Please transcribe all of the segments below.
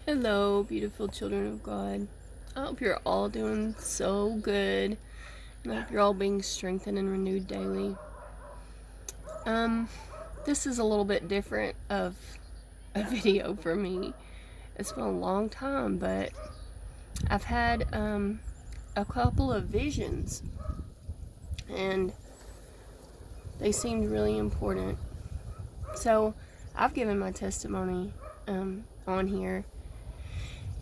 Hello, beautiful children of God. I hope you're all doing so good, and I hope you're all being strengthened and renewed daily. This is a little bit different of a video for me. It's been a long time, but I've had a couple of visions, and they seemed really important. So I've given my testimony on here.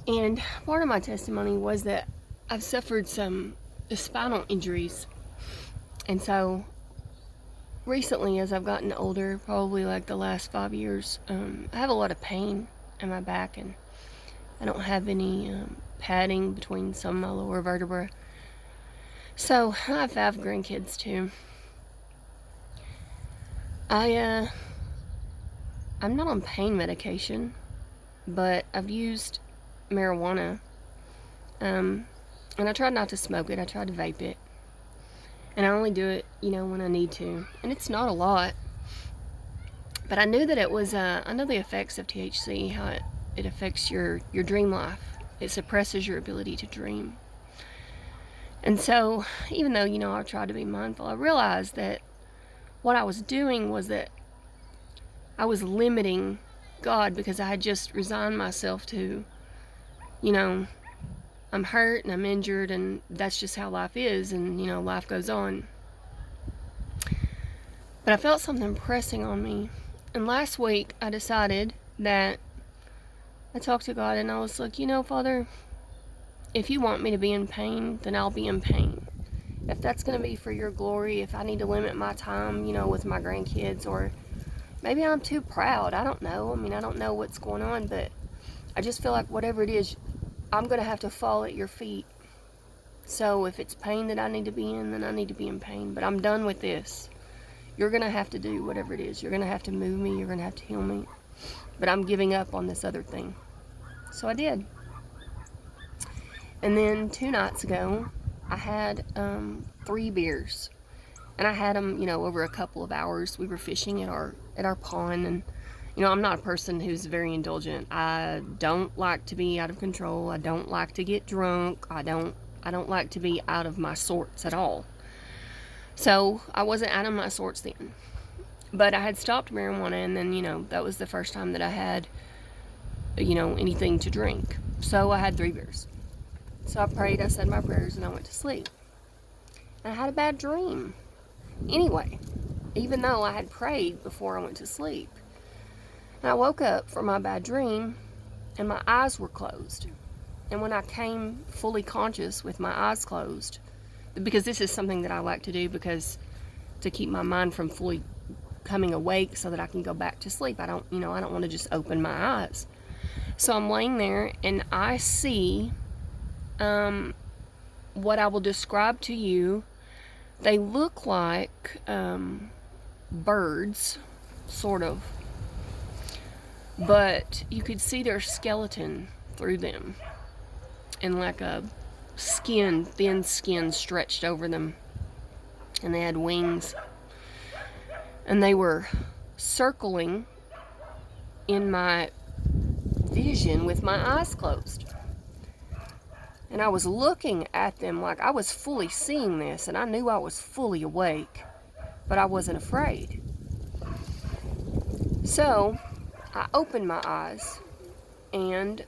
And part of my testimony was that I've suffered some spinal injuries. And so recently, as I've gotten older, probably like the last 5 years, I have a lot of pain in my back, and I don't have any padding between some of my lower vertebrae. So I have 5 grandkids too. I'm not on pain medication, but I've used marijuana, and I tried not to smoke it. I tried to vape it, and I only do it, when I need to, and it's not a lot. But I knew that it was. I know the effects of THC, how it affects your dream life. It suppresses your ability to dream. And so, even though I tried to be mindful, I realized that what I was doing was that I was limiting God, because I had just resigned myself to, I'm hurt and I'm injured, and that's just how life is, and life goes on. But I felt something pressing on me, and last week I decided that I talked to God, and I was like, Father, if you want me to be in pain, then I'll be in pain. If that's going to be for your glory, if I need to limit my time, with my grandkids, or maybe I'm too proud, I don't know. I don't know what's going on, but I just feel like whatever it is, I'm going to have to fall at your feet. So if it's pain that I need to be in, then I need to be in pain. But I'm done with this. You're going to have to do whatever it is. You're going to have to move me. You're going to have to heal me. But I'm giving up on this other thing. So I did. And then 2 nights ago, I had 3 beers. And I had them, over a couple of hours. We were fishing at our pond, and I'm not a person who's very indulgent. I don't like to be out of control. I don't like to get drunk. I don't like to be out of my sorts at all. So I wasn't out of my sorts then. But I had stopped marijuana, and then, that was the first time that I had, anything to drink. So I had 3 beers. So I prayed, I said my prayers, and I went to sleep. And I had a bad dream. Anyway, even though I had prayed before I went to sleep. And I woke up from my bad dream, and my eyes were closed. And when I came fully conscious with my eyes closed, because this is something that I like to do, because to keep my mind from fully coming awake so that I can go back to sleep. I don't want to just open my eyes. So I'm laying there, and I see what I will describe to you. They look like birds, sort of. But you could see their skeleton through them, and like a thin skin stretched over them, and they had wings, and they were circling in my vision with my eyes closed, and I was looking at them like I was fully seeing this, and I knew I was fully awake, but I wasn't afraid. So I opened my eyes, and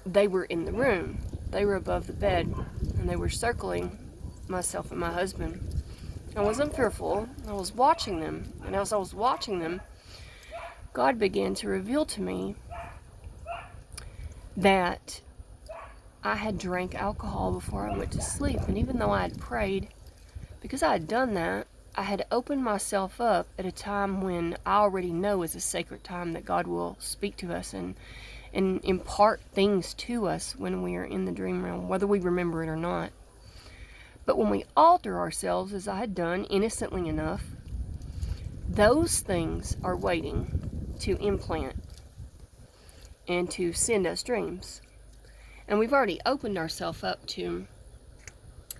they were in the room. They were above the bed, and they were circling myself and my husband. I wasn't fearful. I was watching them, and as I was watching them, God began to reveal to me that I had drank alcohol before I went to sleep. And even though I had prayed, because I had done that, I had opened myself up at a time when I already know is a sacred time that God will speak to us and impart things to us when we are in the dream realm, whether we remember it or not. But when we alter ourselves, as I had done innocently enough, those things are waiting to implant and to send us dreams. And we've already opened ourselves up to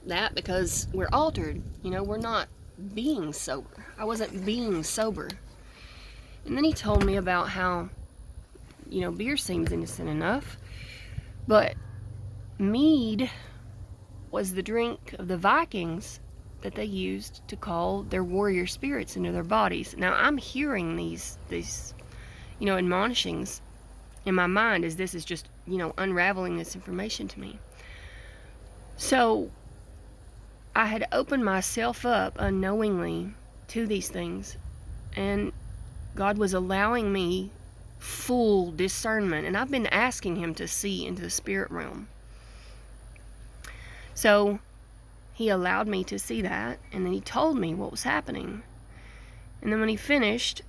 that because we're altered. We're not being sober. I wasn't being sober. And then he told me about how beer seems innocent enough. But mead was the drink of the Vikings that they used to call their warrior spirits into their bodies. Now I'm hearing these admonishings in my mind as this is just, unraveling this information to me. So I had opened myself up unknowingly to these things, and God was allowing me full discernment, and I've been asking him to see into the spirit realm. So he allowed me to see that, and then he told me what was happening. And then when he finished,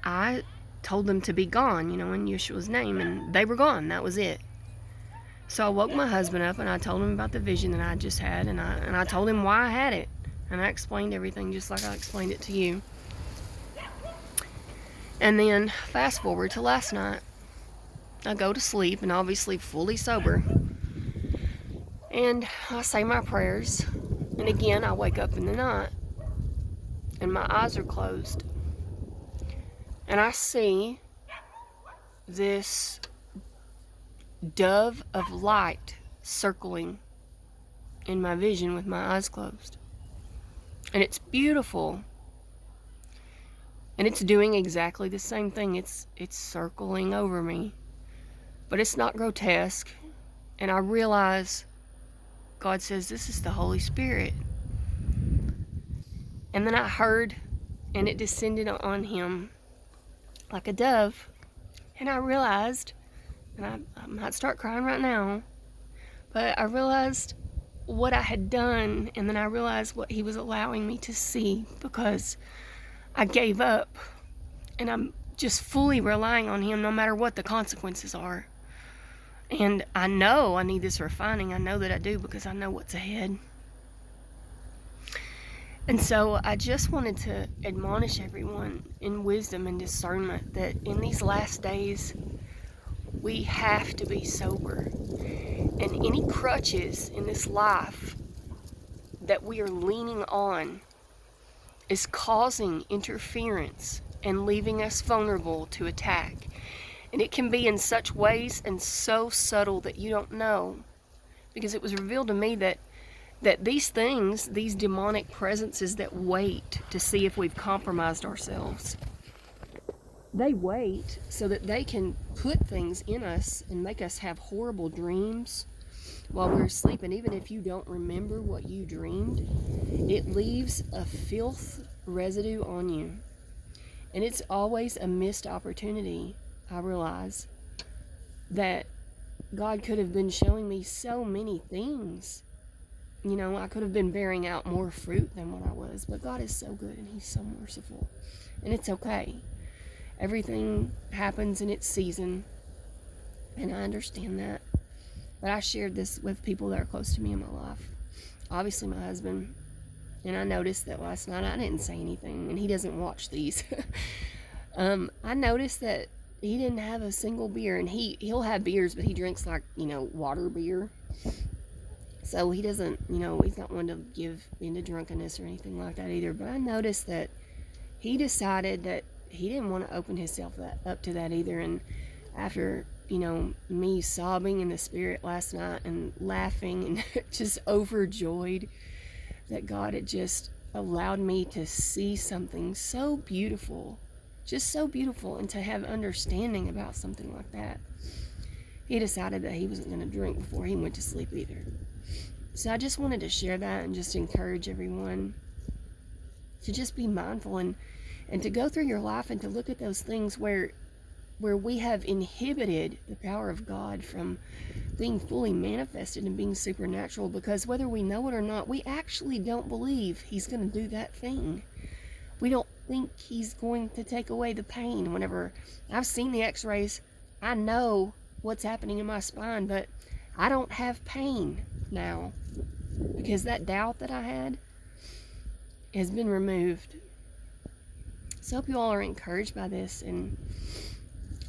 I told them to be gone, in Yeshua's name, and they were gone. That was it. So I woke my husband up, and I told him about the vision that I just had, and I told him why I had it, and I explained everything just like I explained it to you. And then fast forward to last night. I go to sleep, and obviously fully sober, and I say my prayers, and again I wake up in the night, and my eyes are closed, and I see this dove of light circling in my vision with my eyes closed. And it's beautiful. And it's doing exactly the same thing. It's circling over me. But it's not grotesque. And I realize God says this is the Holy Spirit. And then I heard, and it descended on him like a dove. And I realized, and I might start crying right now, but I realized what I had done, and then I realized what he was allowing me to see, because I gave up, and I'm just fully relying on him no matter what the consequences are. And I know I need this refining. I know that I do, because I know what's ahead. And so I just wanted to admonish everyone in wisdom and discernment that in these last days, we have to be sober. And any crutches in this life that we are leaning on is causing interference and leaving us vulnerable to attack. And it can be in such ways and so subtle that you don't know. Because it was revealed to me that these things, these demonic presences that wait to see if we've compromised ourselves, they wait so that they can put things in us and make us have horrible dreams while we're asleep. And even if you don't remember what you dreamed, it leaves a filth residue on you. And it's always a missed opportunity, I realize, that God could have been showing me so many things. I could have been bearing out more fruit than what I was. But God is so good, and he's so merciful. And it's okay. Everything happens in its season, and I understand that. But I shared this with people that are close to me in my life. Obviously my husband. And I noticed that last night I didn't say anything, and he doesn't watch these. I noticed that he didn't have a single beer, and he'll have beers, but he drinks like, water beer. So he doesn't, he's not one to give into drunkenness or anything like that either. But I noticed that he decided that he didn't want to open himself up to that either. And after, me sobbing in the spirit last night and laughing and just overjoyed that God had just allowed me to see something so beautiful, just so beautiful, and to have understanding about something like that, he decided that he wasn't going to drink before he went to sleep either. So I just wanted to share that and just encourage everyone to just be mindful and to go through your life and to look at those things where we have inhibited the power of God from being fully manifested and being supernatural, because whether we know it or not, we actually don't believe he's going to do that thing. We don't think he's going to take away the pain. Whenever I've seen the x-rays, I know what's happening in my spine, but I don't have pain now, because that doubt that I had has been removed. So I hope you all are encouraged by this, and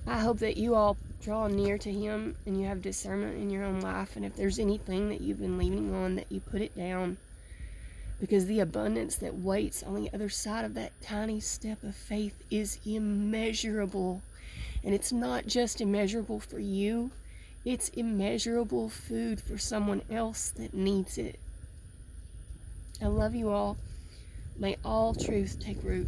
I hope that you all draw near to him and you have discernment in your own life, and if there's anything that you've been leaning on, that you put it down, because the abundance that waits on the other side of that tiny step of faith is immeasurable. And it's not just immeasurable for you, it's immeasurable food for someone else that needs it. I love you all. May all truth take root.